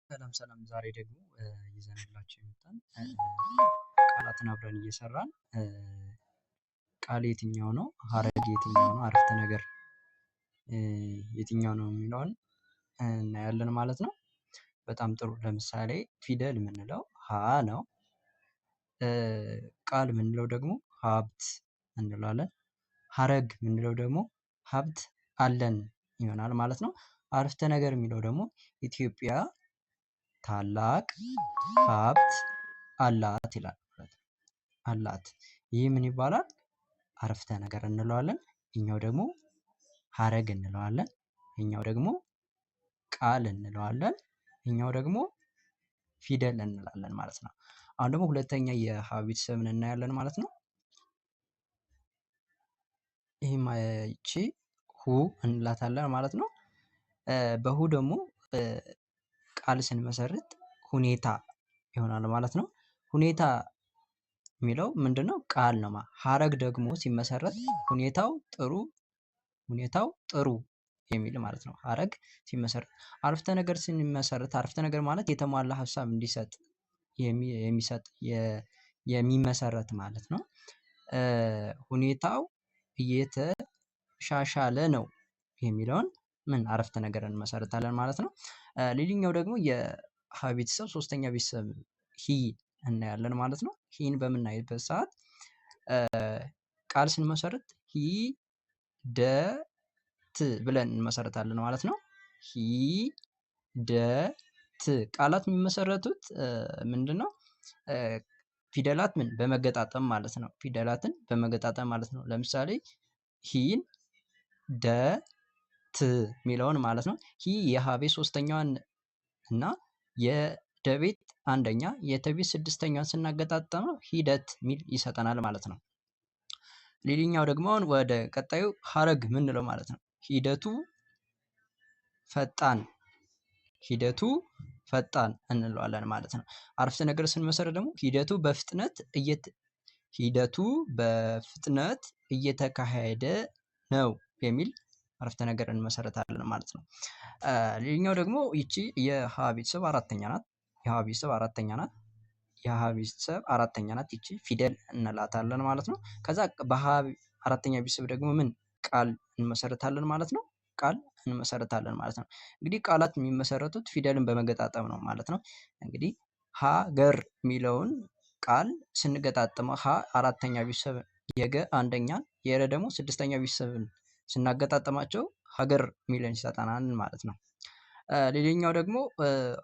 ሰላም ሰላም ዛሬ ደግሞ ይዘንላችሁ የመጣን ቃላትን አብረን እየሰራን ቃል የትኛው ነው፣ ሀረግ የትኛው ነው፣ አረፍተ ነገር የትኛው ነው የሚለውን እናያለን ማለት ነው። በጣም ጥሩ። ለምሳሌ ፊደል የምንለው ሀ ነው። ቃል የምንለው ደግሞ ሀብት እንላለን። ሀረግ የምንለው ደግሞ ሀብት አለን ይሆናል ማለት ነው። አረፍተ ነገር የሚለው ደግሞ ኢትዮጵያ ታላቅ ሀብት አላት ይላል ማለት ነው። አላት። ይህ ምን ይባላል? አረፍተ ነገር እንለዋለን። እኛው ደግሞ ሀረግ እንለዋለን። እኛው ደግሞ ቃል እንለዋለን። እኛው ደግሞ ፊደል እንላለን ማለት ነው። አሁን ደግሞ ሁለተኛ የሀ ቤተሰብን እናያለን ማለት ነው። ይህም ይቺ ሁ እንላታለን ማለት ነው። በሁ ደግሞ ቃል ስንመሰርት ሁኔታ ይሆናል ማለት ነው። ሁኔታ የሚለው ምንድነው? ቃል ነው። ሀረግ ደግሞ ሲመሰረት ሁኔታው ጥሩ የሚል ማለት ነው። ሀረግ ሲመሰረት አረፍተ ነገር ሲመሰረት አረፍተ ነገር ማለት የተሟላ ሀሳብ እንዲሰጥ የሚመሰረት ማለት ነው። ሁኔታው እየተሻሻለ ነው የሚለውን ምን አረፍተ ነገር እንመሰርታለን ማለት ነው። ሌላኛው ደግሞ የሀ ቤተሰብ ሶስተኛ ቤተሰብ ሂ እናያለን ማለት ነው። ሂን በምናይበት ሰዓት ቃል ስንመሰርት ሂደት ብለን እንመሰርታለን ማለት ነው። ሂደት ቃላት የሚመሰረቱት ምንድነው? ፊደላት ምን በመገጣጠም ማለት ነው። ፊደላትን በመገጣጠም ማለት ነው። ለምሳሌ ሂን ት የሚለውን ማለት ነው። ሂ የሀ ቤት ሶስተኛዋን እና የደ ቤት አንደኛ የተ ቤት ስድስተኛዋን ስናገጣጠመው ሂደት ሚል ይሰጠናል ማለት ነው። ሌላኛው ደግሞ አሁን ወደ ቀጣዩ ሀረግ ምንለው ማለት ነው። ሂደቱ ፈጣን እንለዋለን ማለት ነው። አረፍተ ነገር ስንመሰርት ደግሞ ሂደቱ በፍጥነት እየተካሄደ ነው የሚል አረፍተ ነገር እንመሰርታለን ማለት ነው። ሌላኛው ደግሞ ይቺ የሀ ቤተሰብ አራተኛ ናት። የሀ ቤተሰብ አራተኛ ናት። ይቺ ፊደል እንላታለን ማለት ነው። ከዛ በሀ አራተኛ ቤተሰብ ደግሞ ምን ቃል እንመሰርታለን ማለት ነው። ቃል እንመሰርታለን ማለት ነው። እንግዲህ ቃላት የሚመሰረቱት ፊደልን በመገጣጠም ነው ማለት ነው። እንግዲህ ሀገር የሚለውን ቃል ስንገጣጥመው ሀ አራተኛ ቤተሰብ የገ አንደኛ የረ ደግሞ ስድስተኛ ቤተሰብን ስናገጣጥማቸው ሀገር ሚለን ይሰጠናል ማለት ነው። ሌላኛው ደግሞ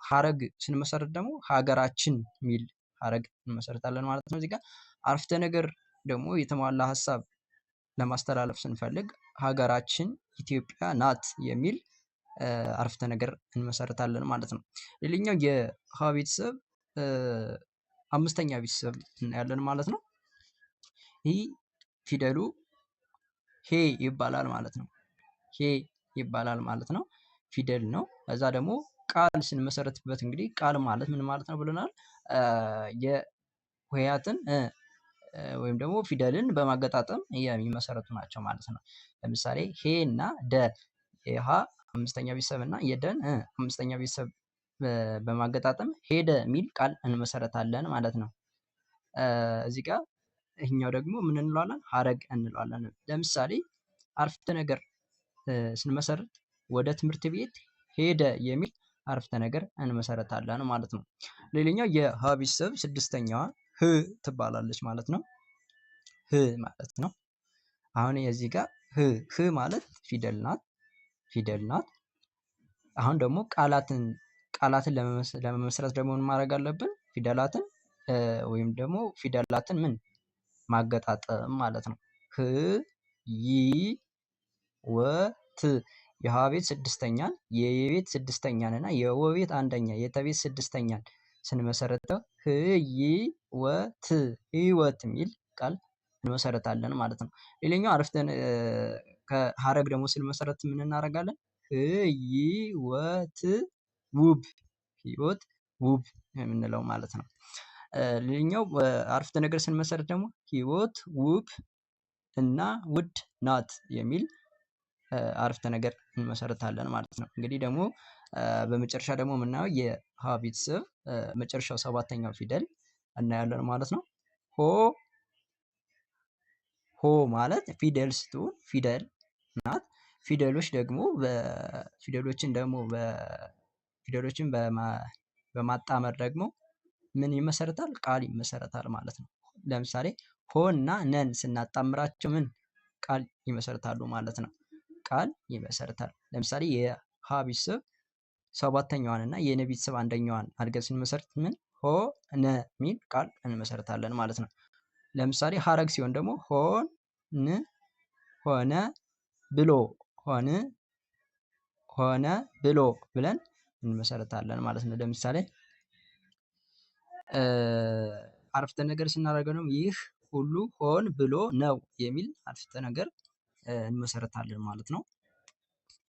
ሀረግ ስንመሰርት ደግሞ ሀገራችን ሚል ሀረግ እንመሰርታለን ማለት ነው። እዚህ ጋር አረፍተ ነገር ደግሞ የተሟላ ሀሳብ ለማስተላለፍ ስንፈልግ ሀገራችን ኢትዮጵያ ናት የሚል አረፍተ ነገር እንመሰርታለን ማለት ነው። ሌላኛው የሀ ቤተሰብ አምስተኛ ቤተሰብ እናያለን ማለት ነው። ይህ ፊደሉ ሄ ይባላል ማለት ነው። ሄ ይባላል ማለት ነው። ፊደል ነው። ከዛ ደግሞ ቃል ስንመሰረትበት እንግዲህ ቃል ማለት ምን ማለት ነው ብለናል? የሆሄያትን ወይም ደግሞ ፊደልን በማገጣጠም የሚመሰረቱ ናቸው ማለት ነው። ለምሳሌ ሄ እና ደ የሀ አምስተኛ ቤተሰብ እና የደን አምስተኛ ቤተሰብ በማገጣጠም ሄደ የሚል ቃል እንመሰረታለን ማለት ነው። እዚህ ጋር ይሄኛው ደግሞ ምን እንለዋለን? ሀረግ እንለዋለን። ለምሳሌ አረፍተ ነገር ስንመሰርት ወደ ትምህርት ቤት ሄደ የሚል አረፍተ ነገር እንመሰረታለን ማለት ነው። ሌላኛው የሀ ቤተሰብ ስድስተኛዋ ህ ትባላለች ማለት ነው። ህ ማለት ነው። አሁን የዚህ ጋር ህ ማለት ፊደል ናት። አሁን ደግሞ ቃላትን ለመመስረት ደግሞ ምን ማድረግ አለብን? ፊደላትን ወይም ደግሞ ፊደላትን ምን ማገጣጠም ማለት ነው። ህ ይ ወ ት የሀ ቤት ስድስተኛን የየ ቤት ስድስተኛን እና የወ ቤት አንደኛ የተ ቤት ስድስተኛን ስንመሰርተው ህይወት ህይወት የሚል ቃል እንመሰርታለን ማለት ነው። ሌላኛው ከሀረግ ደግሞ ስንመሰረት ምን እናደርጋለን? ህይወት ውብ የምንለው ማለት ነው። ሌላኛው አረፍተ ነገር ስንመሰርት ደግሞ ህይወት ውብ እና ውድ ናት የሚል አረፍተ ነገር እንመሰርታለን ማለት ነው። እንግዲህ ደግሞ በመጨረሻ ደግሞ የምናየው የሀ ቤተሰብ መጨረሻው ሰባተኛው ፊደል እናያለን ማለት ነው። ሆ ማለት ፊደል ስትሆን ፊደል ናት። ፊደሎችን በማጣመር ደግሞ ምን ይመሰረታል? ቃል ይመሰረታል ማለት ነው። ለምሳሌ ሆ እና ነን ስናጣምራቸው ምን ቃል ይመሰርታሉ ማለት ነው። ቃል ይመሰርታል። ለምሳሌ የሀ ቤተሰብ ሰባተኛዋን እና የነ ቤተሰብ አንደኛዋን አድርገን ስንመሰርት ምን ሆ ነ ሚል ቃል እንመሰርታለን ማለት ነው። ለምሳሌ ሀረግ ሲሆን ደግሞ ሆን ሆነ ብሎ ሆነ ብሎ ብለን እንመሰርታለን ማለት ነው። ለምሳሌ አረፍተ ነገር ስናደርገው ነው ይህ ሁሉ ሆን ብሎ ነው የሚል አረፍተ ነገር እንመሰርታለን ማለት ነው።